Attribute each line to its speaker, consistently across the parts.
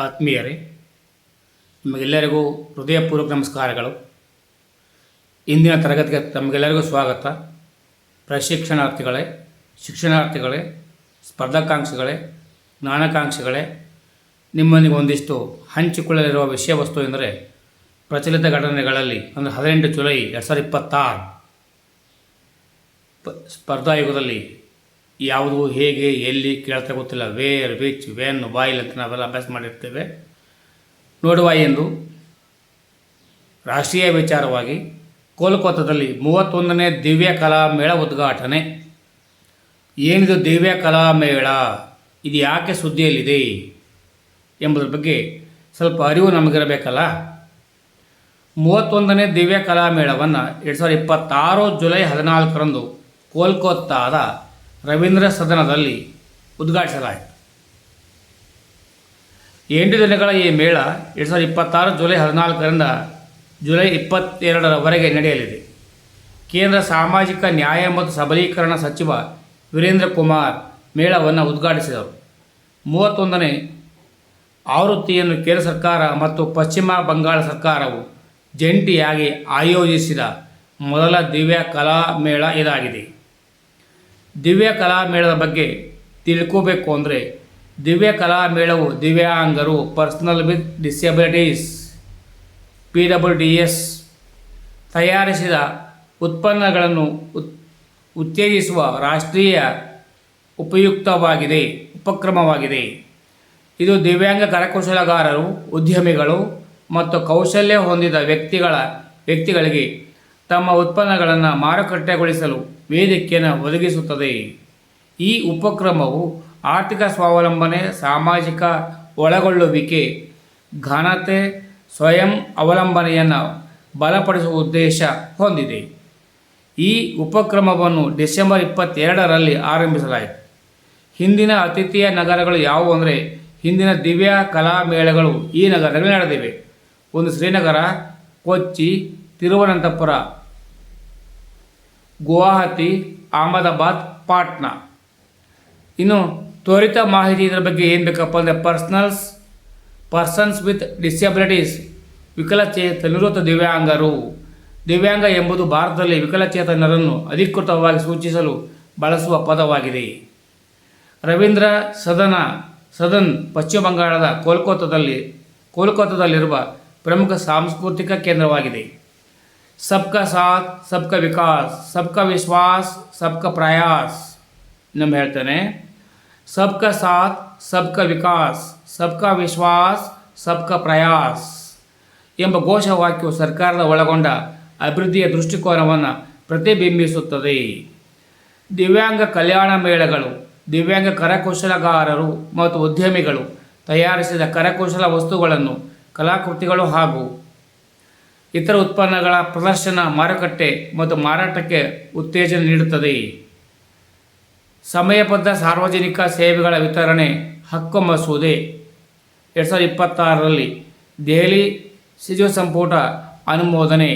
Speaker 1: ಆತ್ಮೀಯರೇ, ನಿಮಗೆಲ್ಲರಿಗೂ ಹೃದಯಪೂರ್ವಕ ನಮಸ್ಕಾರಗಳು. ಇಂದಿನ ತರಗತಿಗೆ ತಮಗೆಲ್ಲರಿಗೂ ಸ್ವಾಗತ. ಪ್ರಶಿಕ್ಷಣಾರ್ಥಿಗಳೇ, ಶಿಕ್ಷಣಾರ್ಥಿಗಳೇ, ಸ್ಪರ್ಧಾಕಾಂಕ್ಷಿಗಳೇ, ಜ್ಞಾನಾಕಾಂಕ್ಷಿಗಳೇ, ನಿಮ್ಮೊಂದಿಗೆ ಒಂದಿಷ್ಟು ಹಂಚಿಕೊಳ್ಳಲಿರುವ ವಿಷಯ ವಸ್ತು ಎಂದರೆ ಪ್ರಚಲಿತ ಘಟನೆಗಳಲ್ಲಿ 18 ಜುಲೈ 2026 ಸ್ಪರ್ಧಾಯುಗದಲ್ಲಿ ಯಾವುದು, ಹೇಗೆ, ಎಲ್ಲಿ ಕೇಳ್ತಾ ಗೊತ್ತಿಲ್ಲ. ವೇರ್, ವಿಚ್, ವೆನ್, ವೈಲ್ ಅಂತ ನಾವೆಲ್ಲ ಅಭ್ಯಾಸ ಮಾಡಿರ್ತೇವೆ. ನೋಡುವ ಎಂದು ರಾಷ್ಟ್ರೀಯ ವಿಚಾರವಾಗಿ ಕೋಲ್ಕತ್ತಾದಲ್ಲಿ 31ನೇ ದಿವ್ಯ ಕಲಾ ಮೇಳ ಉದ್ಘಾಟನೆ. ಏನಿದು ದಿವ್ಯ ಕಲಾ ಮೇಳ, ಇದು ಯಾಕೆ ಸುದ್ದಿಯಲ್ಲಿದೆ ಎಂಬುದರ ಬಗ್ಗೆ ಸ್ವಲ್ಪ ಅರಿವು ನಮಗಿರಬೇಕಲ್ಲ. 31ನೇ ದಿವ್ಯ ಕಲಾ ಮೇಳವನ್ನು 2026 ಜುಲೈ 14ರಂದು ಕೋಲ್ಕತ್ತಾದ ರವೀಂದ್ರ ಸದನದಲ್ಲಿ ಉದ್ಘಾಟಿಸಲಾಯಿತು. 8 ದಿನಗಳ ಈ ಮೇಳ 2026 ಜುಲೈ 14ರಿಂದ ಜುಲೈ 22ರವರೆಗೆ ನಡೆಯಲಿದೆ. ಕೇಂದ್ರ ಸಾಮಾಜಿಕ ನ್ಯಾಯ ಮತ್ತು ಸಬಲೀಕರಣ ಸಚಿವ ವೀರೇಂದ್ರ ಕುಮಾರ್ ಮೇಳವನ್ನು ಉದ್ಘಾಟಿಸಿದರು. 31ನೇ ಆವೃತ್ತಿಯನ್ನು ಕೇಂದ್ರ ಸರ್ಕಾರ ಮತ್ತು ಪಶ್ಚಿಮ ಬಂಗಾಳ ಸರ್ಕಾರವು ಜಂಟಿಯಾಗಿ ಆಯೋಜಿಸಿದ ಮೊದಲ ದಿವ್ಯ ಕಲಾ ಮೇಳ ಇದಾಗಿದೆ. ದಿವ್ಯ ಕಲಾ ಮೇಳದ ಬಗ್ಗೆ ತಿಳ್ಕೋಬೇಕು ಅಂದರೆ, ದಿವ್ಯ ಕಲಾ ಮೇಳವು ದಿವ್ಯಾಂಗರು, ಪರ್ಸನಲ್ ವಿತ್ ಡಿಸೆಬಿಲಿಟೀಸ್ PWDS ತಯಾರಿಸಿದ ಉತ್ಪನ್ನಗಳನ್ನು ಉತ್ತೇಜಿಸುವ ರಾಷ್ಟ್ರೀಯ ಉಪಕ್ರಮವಾಗಿದೆ. ಇದು ದಿವ್ಯಾಂಗ ಕರಕುಶಲಗಾರರು, ಉದ್ಯಮಿಗಳು ಮತ್ತು ಕೌಶಲ್ಯ ಹೊಂದಿದ ವ್ಯಕ್ತಿಗಳಿಗೆ ತಮ್ಮ ಉತ್ಪನ್ನಗಳನ್ನು ಮಾರುಕಟ್ಟೆಗೊಳಿಸಲು ವೇದಿಕೆಯನ್ನು ಒದಗಿಸುತ್ತದೆ. ಈ ಉಪಕ್ರಮವು ಆರ್ಥಿಕ ಸ್ವಾವಲಂಬನೆ, ಸಾಮಾಜಿಕ ಒಳಗೊಳ್ಳುವಿಕೆ, ಘನತೆ, ಸ್ವಯಂ ಅವಲಂಬನೆಯನ್ನು ಬಲಪಡಿಸುವ ಉದ್ದೇಶ ಹೊಂದಿದೆ. ಈ ಉಪಕ್ರಮವನ್ನು ಡಿಸೆಂಬರ್ 22ರಲ್ಲಿ ಆರಂಭಿಸಲಾಯಿತು. ಹಿಂದಿನ ಅತಿಥಿಯ ನಗರಗಳು ಯಾವುವು ಅಂದರೆ, ಹಿಂದಿನ ದಿವ್ಯ ಕಲಾ ಮೇಳಗಳು ಈ ನಗರಗಳು ನಡೆದಿವೆ. ಒಂದು ಶ್ರೀನಗರ, ಕೊಚ್ಚಿ, ತಿರುವನಂತಪುರ, ಗುವಾಹತಿ, ಅಹಮದಾಬಾದ್, ಪಾಟ್ನಾ. ಇನ್ನು ತ್ವರಿತ ಮಾಹಿತಿ ಇದರ ಬಗ್ಗೆ ಏನು ಬೇಕಪ್ಪ ಅಂದರೆ, ಪರ್ಸನ್ಸ್ ವಿತ್ ಡಿಸೆಬಿಲಿಟೀಸ್ ವಿಕಲಚೇತನರು ಅಥವಾ ದಿವ್ಯಾಂಗರು. ದಿವ್ಯಾಂಗ ಎಂಬುದು ಭಾರತದಲ್ಲಿ ವಿಕಲಚೇತನರನ್ನು ಅಧಿಕೃತವಾಗಿ ಸೂಚಿಸಲು ಬಳಸುವ ಪದವಾಗಿದೆ. ರವೀಂದ್ರ ಸದನ್ ಪಶ್ಚಿಮ ಬಂಗಾಳದ ಕೋಲ್ಕತ್ತಾದಲ್ಲಿರುವ ಪ್ರಮುಖ ಸಾಂಸ್ಕೃತಿಕ ಕೇಂದ್ರವಾಗಿದೆ. ಸಬ್ಕಾ ಸಾಥ್ ಸಬ್ಕಾ ವಿಕಾಸ್, ಸಬ್ಕಾ ವಿಶ್ವಾಸ್ ಸಬ್ಕಾ ಪ್ರಯಾಸ್. ಇನ್ನೊಮ್ಮೆ ಹೇಳ್ತೇನೆ, ಸಬ್ಕಾ ಸಾಥ್ ಸಬ್ಕಾ ವಿಕಾಸ್, ಸಬ್ಕಾ ವಿಶ್ವಾಸ್ ಸಬ್ಕಾ ಪ್ರಯಾಸ್ ಎಂಬ ಘೋಷವಾಕ್ಯವು ಸರ್ಕಾರದ ಒಳಗೊಂಡ ಅಭಿವೃದ್ಧಿಯ ದೃಷ್ಟಿಕೋನವನ್ನು ಪ್ರತಿಬಿಂಬಿಸುತ್ತದೆ. ದಿವ್ಯಾಂಗ ಕಲ್ಯಾಣ ಮೇಳಗಳು ದಿವ್ಯಾಂಗ ಕರಕುಶಲಗಾರರು ಮತ್ತು ಉದ್ಯಮಿಗಳು ತಯಾರಿಸಿದ ಕರಕುಶಲ ವಸ್ತುಗಳನ್ನು, ಕಲಾಕೃತಿಗಳು ಹಾಗೂ ಇತರ ಉತ್ಪನ್ನಗಳ ಪ್ರದರ್ಶನ, ಮಾರುಕಟ್ಟೆ ಮತ್ತು ಮಾರಾಟಕ್ಕೆ ಉತ್ತೇಜನ ನೀಡುತ್ತದೆ. ಸಮಯಬದ್ಧ ಸಾರ್ವಜನಿಕ ಸೇವೆಗಳ ವಿತರಣೆ ಹಕ್ಕು ಮಸೂದೆ 2026ರಲ್ಲಿ ದೆಹಲಿ ಸಚಿವ ಸಂಪುಟ ಅನುಮೋದನೆ.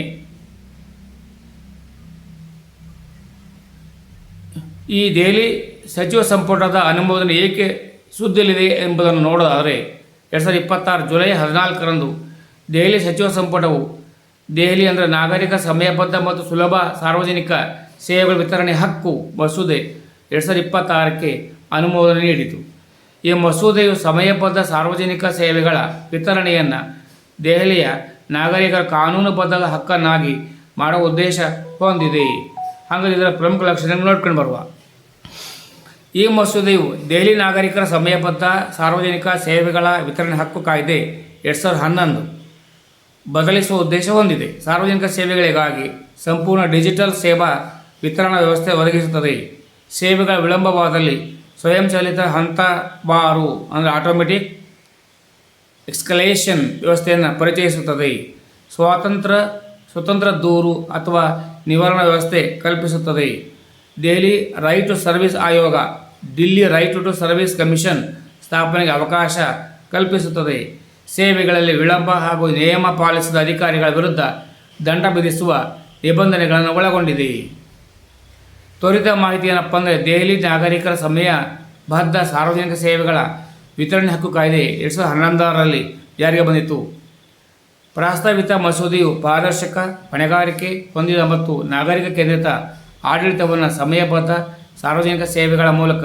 Speaker 1: ಈ ದೆಹಲಿ ಸಚಿವ ಸಂಪುಟದ ಅನುಮೋದನೆ ಏಕೆ ಸುದ್ದಿಯಲ್ಲಿದೆ ಎಂಬುದನ್ನು ನೋಡೋದಾದರೆ, 2026 ಜುಲೈ 14ರಂದು ದೆಹಲಿ ಸಚಿವ ಸಂಪುಟವು ದೆಹಲಿ ಅಂದರೆ ನಾಗರಿಕ ಸಮಯಬದ್ಧ ಮತ್ತು ಸುಲಭ ಸಾರ್ವಜನಿಕ ಸೇವೆಗಳ ವಿತರಣೆ ಹಕ್ಕು ಮಸೂದೆ 2026ಕ್ಕೆ ಅನುಮೋದನೆ ನೀಡಿತು. ಈ ಮಸೂದೆಯು ಸಮಯಬದ್ಧ ಸಾರ್ವಜನಿಕ ಸೇವೆಗಳ ವಿತರಣೆಯನ್ನು ದೆಹಲಿಯ ನಾಗರಿಕರ ಕಾನೂನುಬದ್ಧ ಹಕ್ಕನ್ನಾಗಿ ಮಾಡುವ ಉದ್ದೇಶ ಹೊಂದಿದೆ. ಹಾಗಾಗಿ ಇದರ ಪ್ರಮುಖ ಲಕ್ಷಣಗಳನ್ನು ನೋಡ್ಕೊಂಡು ಬರುವ, ಈ ಮಸೂದೆಯು ದೆಹಲಿ ನಾಗರಿಕರ ಸಮಯಬದ್ಧ ಸಾರ್ವಜನಿಕ ಸೇವೆಗಳ ವಿತರಣೆ ಹಕ್ಕು ಕಾಯ್ದೆ 2011 ಬದಲಿಸುವ ಉದ್ದೇಶ ಹೊಂದಿದೆ. ಸಾರ್ವಜನಿಕ ಸೇವೆಗಳಿಗಾಗಿ ಸಂಪೂರ್ಣ ಡಿಜಿಟಲ್ ಸೇವಾ ವಿತರಣಾ ವ್ಯವಸ್ಥೆ ಒದಗಿಸುತ್ತದೆ. ಸೇವೆಗಳ ವಿಳಂಬವಾದಲ್ಲಿ ಸ್ವಯಂಚಾಲಿತ ಹಂತವಾರು ಅಂದರೆ ಆಟೋಮೆಟಿಕ್ ಎಸ್ಕಲೇಷನ್ ವ್ಯವಸ್ಥೆಯನ್ನು ಪರಿಚಯಿಸುತ್ತದೆ. ಸ್ವತಂತ್ರ ದೂರು ಅಥವಾ ನಿವಾರಣಾ ವ್ಯವಸ್ಥೆ ಕಲ್ಪಿಸುತ್ತದೆ. ದೆಹಲಿ ರೈಟ್ ಟು ಸರ್ವಿಸ್ ಆಯೋಗ, Delhi right to service commission ಸ್ಥಾಪನೆಗೆ ಅವಕಾಶ ಕಲ್ಪಿಸುತ್ತದೆ. ಸೇವೆಗಳಲ್ಲಿ ವಿಳಂಬ ಹಾಗೂ ನಿಯಮ ಪಾಲಿಸದ ಅಧಿಕಾರಿಗಳ ವಿರುದ್ಧ ದಂಡ ವಿಧಿಸುವ ನಿಬಂಧನೆಗಳನ್ನು ಒಳಗೊಂಡಿದೆ. ತ್ವರಿತ ಮಾಹಿತಿ ಏನಪ್ಪ ಅಂದರೆ, ದೆಹಲಿ ನಾಗರಿಕರ ಸಮಯಬದ್ಧ ಸಾರ್ವಜನಿಕ ಸೇವೆಗಳ ವಿತರಣೆ ಹಕ್ಕು ಕಾಯ್ದೆ 2011ರಲ್ಲಿ ಜಾರಿಗೆ ಬಂದಿತು. ಪ್ರಸ್ತಾವಿತ ಮಸೂದೆಯು ಪಾರದರ್ಶಕ, ಹೊಣೆಗಾರಿಕೆ ಹೊಂದಿದ ಮತ್ತು ನಾಗರಿಕ ಕೇಂದ್ರಿತ ಆಡಳಿತವನ್ನು ಸಮಯಬದ್ಧ ಸಾರ್ವಜನಿಕ ಸೇವೆಗಳ ಮೂಲಕ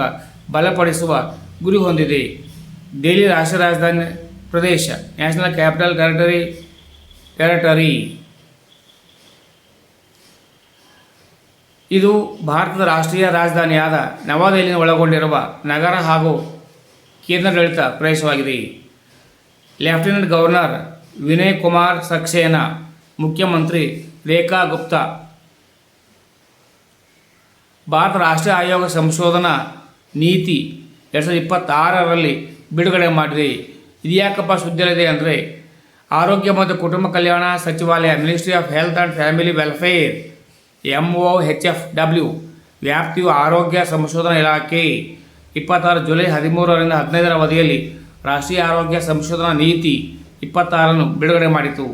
Speaker 1: ಬಲಪಡಿಸುವ ಗುರಿ ಹೊಂದಿದೆ. ದೆಹಲಿ ರಾಷ್ಟ್ರೀಯ ರಾಜಧಾನಿ ಪ್ರದೇಶ, ನ್ಯಾಷನಲ್ ಕ್ಯಾಪಿಟಲ್ ಟೆರಿಟರಿ. ಇದು ಭಾರತದ ರಾಷ್ಟ್ರೀಯ ರಾಜಧಾನಿಯಾದ ನವದೆಹಲಿಯನ್ನು ಒಳಗೊಂಡಿರುವ ನಗರ ಹಾಗೂ ಕೇಂದ್ರಾಡಳಿತ ಪ್ರದೇಶವಾಗಿದೆ. ಲೆಫ್ಟಿನೆಂಟ್ ಗವರ್ನರ್ ವಿನಯ್ ಕುಮಾರ್ ಸಕ್ಸೇನಾ, ಮುಖ್ಯಮಂತ್ರಿ ರೇಖಾ ಗುಪ್ತಾ. ಭಾರತ ರಾಷ್ಟ್ರೀಯ ಆಯೋಗ ಸಂಶೋಧನಾ ನೀತಿ 2026ರಲ್ಲಿ ಬಿಡುಗಡೆ ಮಾಡಿದೆ. ಇದ್ಯಾಕಪ್ಪ ಸುದ್ದಿಯಲ್ಲಿದೆ ಅಂದರೆ, ಆರೋಗ್ಯ ಮತ್ತು ಕುಟುಂಬ ಕಲ್ಯಾಣ ಸಚಿವಾಲಯ, ministry of health and family welfare, MOHFW ವ್ಯಾಪ್ತಿಯು ಆರೋಗ್ಯ ಸಂಶೋಧನಾ ಇಲಾಖೆ 26 ಜುಲೈ 13ರಿಂದ 15ರ ಅವಧಿಯಲ್ಲಿ ರಾಷ್ಟ್ರೀಯ ಆರೋಗ್ಯ ಸಂಶೋಧನಾ ನೀತಿ 26 ಬಿಡುಗಡೆ ಮಾಡಿತು.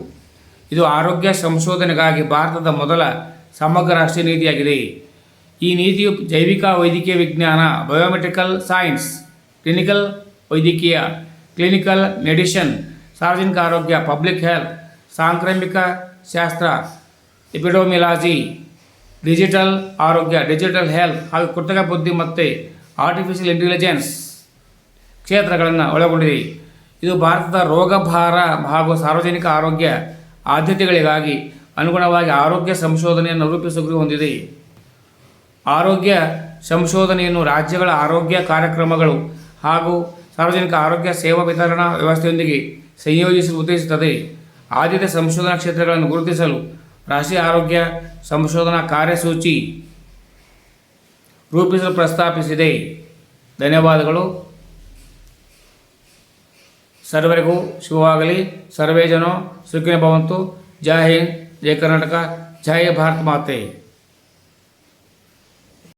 Speaker 1: ಇದು ಆರೋಗ್ಯ ಸಂಶೋಧನೆಗಾಗಿ ಭಾರತದ ಮೊದಲ ಸಮಗ್ರ ರಾಷ್ಟ್ರೀಯ ನೀತಿಯಾಗಿದೆ. ಈ ನೀತಿಯು ಜೈವಿಕ ವೈದ್ಯಕೀಯ ವಿಜ್ಞಾನ, ಬಯೋಮೆಡಿಕಲ್ ಸೈನ್ಸ್, ಕ್ಲಿನಿಕಲ್ ವೈದ್ಯಕೀಯ, ಕ್ಲಿನಿಕಲ್ ಮೆಡಿಸಿನ್, ಸಾರ್ವಜನಿಕ ಆರೋಗ್ಯ, ಪಬ್ಲಿಕ್ ಹೆಲ್ತ್, ಸಾಂಕ್ರಾಮಿಕ ಶಾಸ್ತ್ರ, ಎಪಿಡೋಮಿಯಾಲಜಿ, ಡಿಜಿಟಲ್ ಆರೋಗ್ಯ, ಡಿಜಿಟಲ್ ಹೆಲ್ತ್ ಹಾಗೂ ಕೃತಕ ಬುದ್ಧಿ ಮತ್ತು ಆರ್ಟಿಫಿಷಿಯಲ್ ಇಂಟೆಲಿಜೆನ್ಸ್ ಕ್ಷೇತ್ರಗಳನ್ನು ಒಳಗೊಂಡಿದೆ. ಇದು ಭಾರತದ ರೋಗಭಾರ ಹಾಗೂ ಸಾರ್ವಜನಿಕ ಆರೋಗ್ಯ ಆದ್ಯತೆಗಳಿಗಾಗಿ ಅನುಗುಣವಾಗಿ ಆರೋಗ್ಯ ಸಂಶೋಧನೆಯನ್ನು ರೂಪಿಸುವ ಗುರಿ ಹೊಂದಿದೆ. ಆರೋಗ್ಯ ಸಂಶೋಧನೆಯನ್ನು ರಾಜ್ಯಗಳ ಆರೋಗ್ಯ ಕಾರ್ಯಕ್ರಮಗಳು ಹಾಗೂ ಸಾರ್ವಜನಿಕ ಆರೋಗ್ಯ ಸೇವಾ ವಿತರಣಾ ವ್ಯವಸ್ಥೆಯೊಂದಿಗೆ ಸಂಯೋಜಿಸಲು ಉದ್ದೇಶಿಸುತ್ತದೆ. ಆದ್ಯತೆ ಸಂಶೋಧನಾ ಕ್ಷೇತ್ರಗಳನ್ನು ಗುರುತಿಸಲು ರಾಷ್ಟ್ರೀಯ ಆರೋಗ್ಯ ಸಂಶೋಧನಾ ಕಾರ್ಯಸೂಚಿ ರೂಪಿಸಲು ಪ್ರಸ್ತಾಪಿಸಿದೆ. ಧನ್ಯವಾದಗಳು. ಸರ್ವರಿಗೂ ಶುಭವಾಗಲಿ. ಸರ್ವೇ ಜನೋ ಸುಖಿನೋ ಭವಂತು. ಜೈ ಹಿಂದ್, ಜೈ ಕರ್ನಾಟಕ, ಜೈ ಭಾರತ್ ಮಾತೆ.